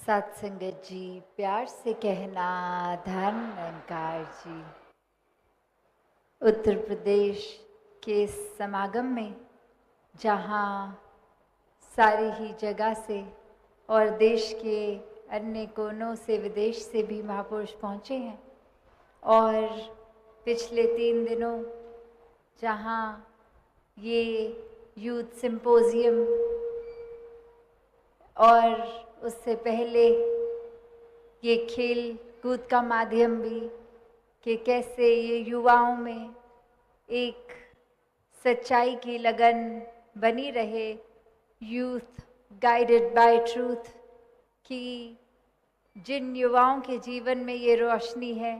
सत्संगत जी, प्यार से कहना धन निरंकार जी। उत्तर प्रदेश के इस समागम में जहाँ सारी ही जगह से और देश के अन्य कोनों से विदेश से भी महापुरुष पहुँचे हैं और पिछले 3 दिनों जहाँ ये यूथ सिंपोजियम और उससे पहले ये खेल कूद का माध्यम भी कि कैसे ये युवाओं में एक सच्चाई की लगन बनी रहे, यूथ गाइडेड बाय ट्रूथ, कि जिन युवाओं के जीवन में ये रोशनी है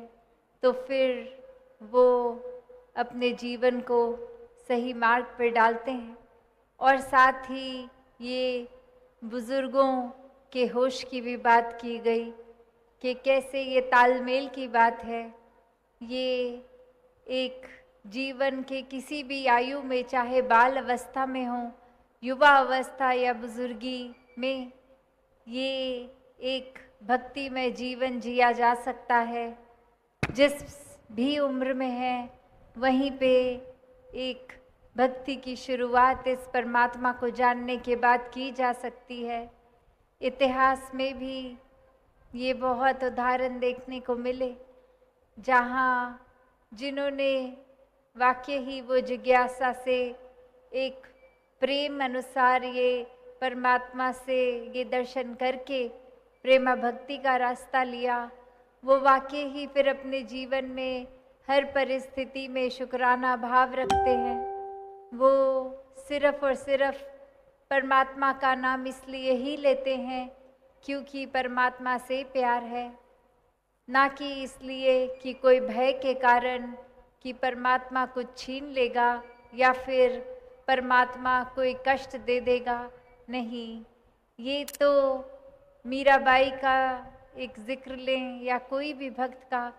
तो फिर वो अपने जीवन को सही मार्ग पर डालते हैं। और साथ ही ये बुज़ुर्गों के होश की भी बात की गई कि कैसे ये तालमेल की बात है। ये एक जीवन के किसी भी आयु में, चाहे बाल अवस्था में हो, युवा अवस्था या बुजुर्गी में, ये एक भक्तिमय जीवन जिया जा सकता है। जिस भी उम्र में है वहीं पे एक भक्ति की शुरुआत इस परमात्मा को जानने के बाद की जा सकती है। इतिहास में भी ये बहुत उदाहरण देखने को मिले जहाँ जिन्होंने वाकई ही वो जिज्ञासा से एक प्रेम अनुसार ये परमात्मा से ये दर्शन करके प्रेमा भक्ति का रास्ता लिया, वो वाकई ही फिर अपने जीवन में हर परिस्थिति में शुक्राना भाव रखते हैं। वो सिर्फ और सिर्फ परमात्मा का नाम इसलिए ही लेते हैं क्योंकि परमात्मा से प्यार है, ना कि इसलिए कि कोई भय के कारण कि परमात्मा कुछ छीन लेगा या फिर परमात्मा कोई कष्ट दे देगा। नहीं, ये तो मीराबाई का एक जिक्र लें या कोई भी भक्त का,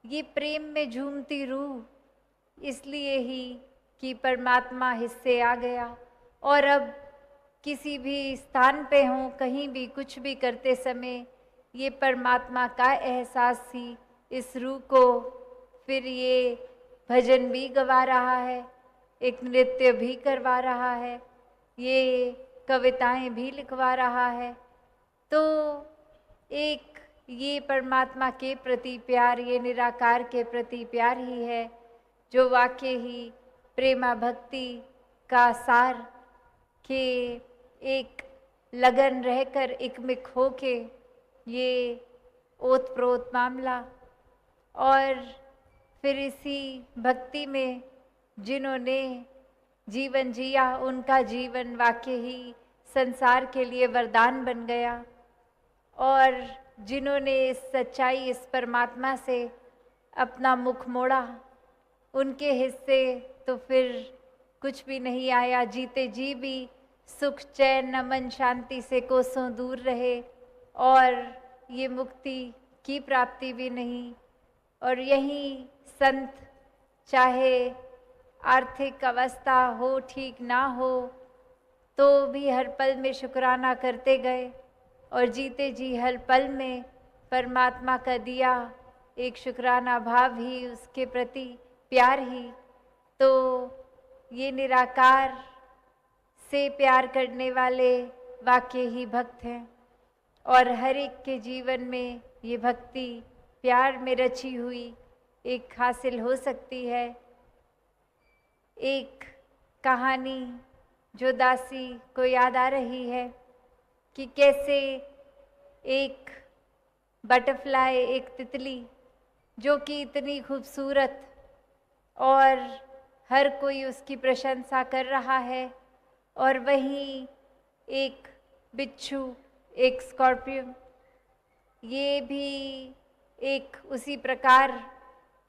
ये प्रेम में झूमती रूह इसलिए ही कि परमात्मा हिस्से आ गया। और अब किसी भी स्थान पे हों, कहीं भी कुछ भी करते समय ये परमात्मा का एहसास ही इस रूह को फिर ये भजन भी गवा रहा है, एक नृत्य भी करवा रहा है, ये कविताएं भी लिखवा रहा है। तो एक ये परमात्मा के प्रति प्यार, ये निराकार के प्रति प्यार ही है जो वाकई ही प्रेमा भक्ति का सार के एक लगन रहकर एकमिक हो के ये ओत प्रोत मामला। और फिर इसी भक्ति में जिन्होंने जीवन जिया, उनका जीवन वाकई ही संसार के लिए वरदान बन गया। और जिन्होंने इस सच्चाई, इस परमात्मा से अपना मुख मोड़ा, उनके हिस्से तो फिर कुछ भी नहीं आया। जीते जी भी सुख चैन अमन शांति से कोसों दूर रहे और ये मुक्ति की प्राप्ति भी नहीं। और यही संत चाहे आर्थिक अवस्था हो, ठीक ना हो, तो भी हर पल में शुक्राना करते गए और जीते जी हर पल में परमात्मा का दिया एक शुक्राना भाव ही, उसके प्रति प्यार ही। तो ये निराकार से प्यार करने वाले वाकई ही भक्त हैं और हर एक के जीवन में ये भक्ति प्यार में रची हुई एक हासिल हो सकती है। एक कहानी जो दासी को याद आ रही है कि कैसे एक बटरफ्लाई, एक तितली जो कि इतनी खूबसूरत और हर कोई उसकी प्रशंसा कर रहा है, और वहीं एक बिच्छू, एक स्कॉर्पियन, ये भी एक उसी प्रकार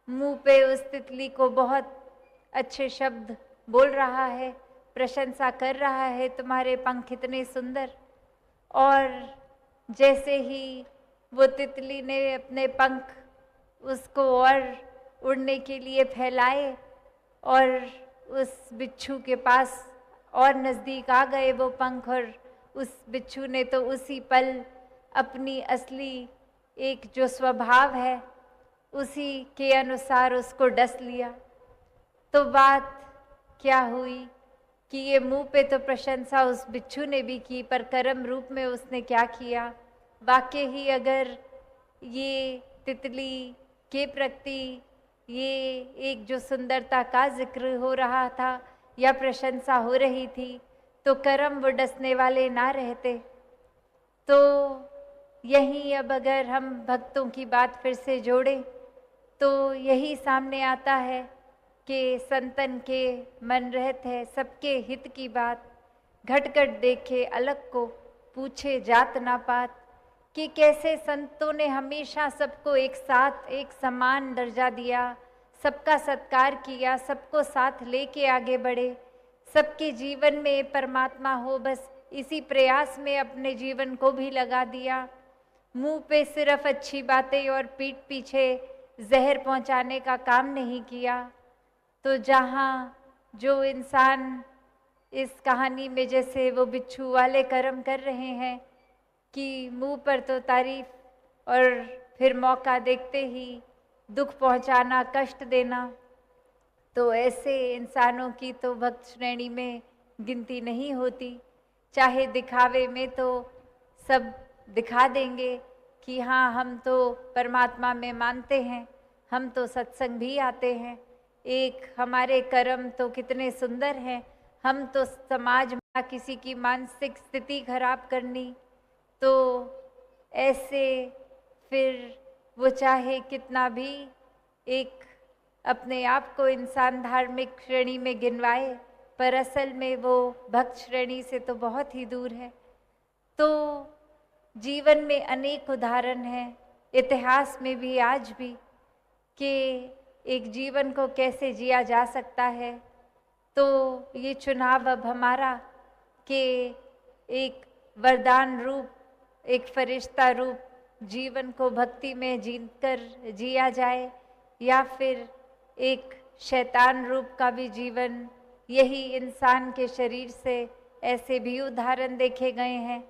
मुंह पे उस तितली को बहुत अच्छे शब्द बोल रहा है, प्रशंसा कर रहा है, तुम्हारे पंख इतने सुंदर। और जैसे ही वो तितली ने अपने पंख उसको और उड़ने के लिए फैलाए और उस बिच्छू के पास और नज़दीक आ गए वो पंख, और उस बिच्छू ने तो उसी पल अपनी असली एक जो स्वभाव है उसी के अनुसार उसको डस लिया। तो बात क्या हुई कि ये मुंह पे तो प्रशंसा उस बिच्छू ने भी की, पर कर्म रूप में उसने क्या किया। वाकई ही अगर ये तितली के प्रति ये एक जो सुंदरता का जिक्र हो रहा था या प्रशंसा हो रही थी, तो कर्म वो डसने वाले ना रहते। तो यही अब अगर हम भक्तों की बात फिर से जोड़ें तो यही सामने आता है कि संतन के मन रहत है सबके हित की बात, घट घट देखे अलग को पूछे जात ना पात। कि कैसे संतों ने हमेशा सबको एक साथ एक समान दर्जा दिया, सबका सत्कार किया, सबको साथ लेके आगे बढ़े, सबके जीवन में परमात्मा हो, बस इसी प्रयास में अपने जीवन को भी लगा दिया। मुंह पे सिर्फ अच्छी बातें और पीठ पीछे जहर पहुंचाने का काम नहीं किया। तो जहाँ जो इंसान इस कहानी में जैसे वो बिच्छू वाले कर्म कर रहे हैं कि मुंह पर तो तारीफ और फिर मौका देखते ही दुख पहुंचाना, कष्ट देना, तो ऐसे इंसानों की तो भक्त श्रेणी में गिनती नहीं होती। चाहे दिखावे में तो सब दिखा देंगे कि हाँ हम तो परमात्मा में मानते हैं, हम तो सत्संग भी आते हैं, एक हमारे कर्म तो कितने सुंदर हैं, हम तो समाज में किसी की मानसिक स्थिति खराब करनी। तो ऐसे फिर वो चाहे कितना भी एक अपने आप को इंसान धार्मिक श्रेणी में गिनवाए, पर असल में वो भक्त श्रेणी से तो बहुत ही दूर है। तो जीवन में अनेक उदाहरण हैं, इतिहास में भी आज भी, कि एक जीवन को कैसे जिया जा सकता है। तो ये चुनाव अब हमारा कि एक वरदान रूप, एक फरिश्ता रूप जीवन को भक्ति में जीकर जिया जाए, या फिर एक शैतान रूप का भी जीवन। यही इंसान के शरीर से ऐसे भी उदाहरण देखे गए हैं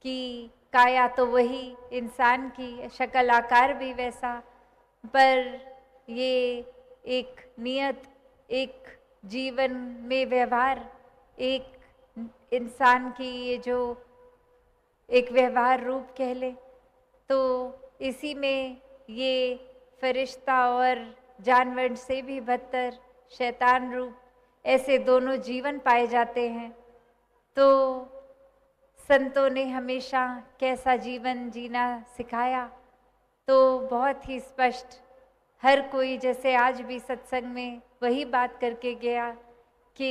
कि काया तो वही इंसान की, शक्ल आकार भी वैसा, पर ये एक नियत, एक जीवन में व्यवहार, एक इंसान की ये जो एक व्यवहार रूप कह ले, तो इसी में ये फरिश्ता और जानवर से भी बदतर शैतान रूप ऐसे दोनों जीवन पाए जाते हैं। तो संतों ने हमेशा कैसा जीवन जीना सिखाया, तो बहुत ही स्पष्ट हर कोई, जैसे आज भी सत्संग में वही बात करके गया कि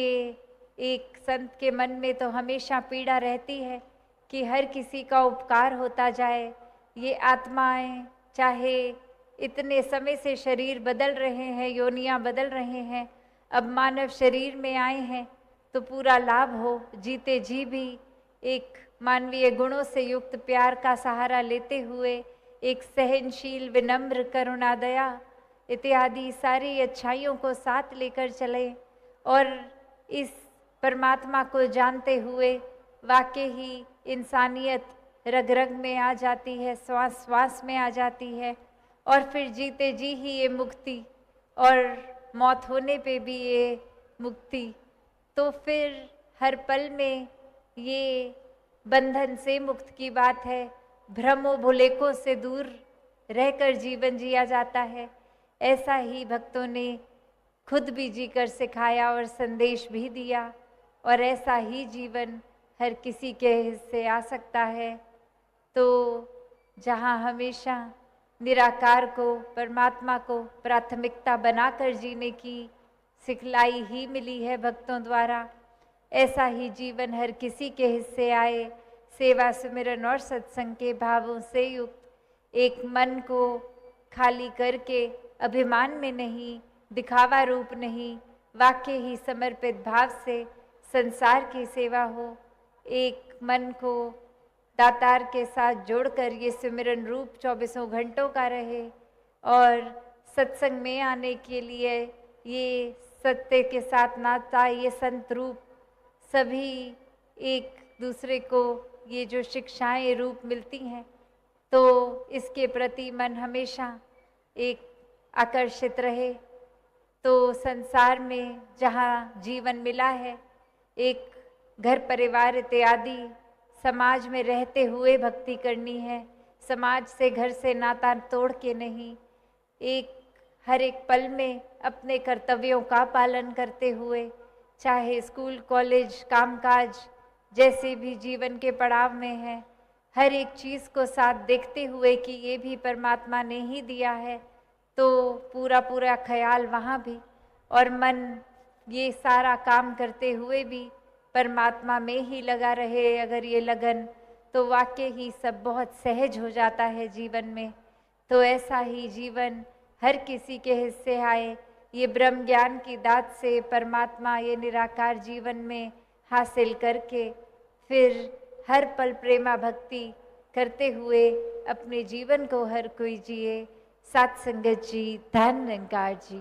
एक संत के मन में तो हमेशा पीड़ा रहती है कि हर किसी का उपकार होता जाए। ये आत्माएं चाहे इतने समय से शरीर बदल रहे हैं, योनियां बदल रहे हैं, अब मानव शरीर में आए हैं तो पूरा लाभ हो, जीते जी भी एक मानवीय गुणों से युक्त प्यार का सहारा लेते हुए एक सहनशील, विनम्र, करुणा, दया इत्यादि सारी अच्छाइयों को साथ लेकर चले, और इस परमात्मा को जानते हुए वाकई ही इंसानियत रग रग में आ जाती है, श्वास श्वास में आ जाती है, और फिर जीते जी ही ये मुक्ति, और मौत होने पे भी ये मुक्ति। तो फिर हर पल में ये बंधन से मुक्त की बात है, भ्रमों भुलेखों से दूर रहकर जीवन जिया जाता है। ऐसा ही भक्तों ने खुद भी जीकर सिखाया और संदेश भी दिया, और ऐसा ही जीवन हर किसी के हिस्से आ सकता है। तो जहाँ हमेशा निराकार को, परमात्मा को प्राथमिकता बनाकर जीने की सिखलाई ही मिली है भक्तों द्वारा, ऐसा ही जीवन हर किसी के हिस्से आए, सेवा, सुमिरन और सत्संग के भावों से युक्त, एक मन को खाली करके अभिमान में नहीं, दिखावा रूप नहीं, वाकई ही समर्पित भाव से संसार की सेवा हो। एक मन को दातार के साथ जोड़कर ये सिमरन रूप 24 घंटों का रहे, और सत्संग में आने के लिए ये सत्य के साथ नाता, ये संत रूप, सभी एक दूसरे को ये जो शिक्षाएं रूप मिलती हैं, तो इसके प्रति मन हमेशा एक आकर्षित रहे। तो संसार में जहाँ जीवन मिला है, एक घर परिवार इत्यादि समाज में रहते हुए भक्ति करनी है, समाज से घर से नाता तोड़ के नहीं, एक हर एक पल में अपने कर्तव्यों का पालन करते हुए, चाहे स्कूल कॉलेज कामकाज जैसे भी जीवन के पड़ाव में है, हर एक चीज़ को साथ देखते हुए कि ये भी परमात्मा ने ही दिया है, तो पूरा पूरा ख्याल वहाँ भी, और मन ये सारा काम करते हुए भी परमात्मा में ही लगा रहे अगर ये लगन, तो वाकई ही सब बहुत सहज हो जाता है जीवन में। तो ऐसा ही जीवन हर किसी के हिस्से आए, ये ब्रह्म ज्ञान की दात से परमात्मा ये निराकार जीवन में हासिल करके फिर हर पल प्रेमा भक्ति करते हुए अपने जीवन को हर कोई जिए। सत्संगत जी, धन निरंकार जी।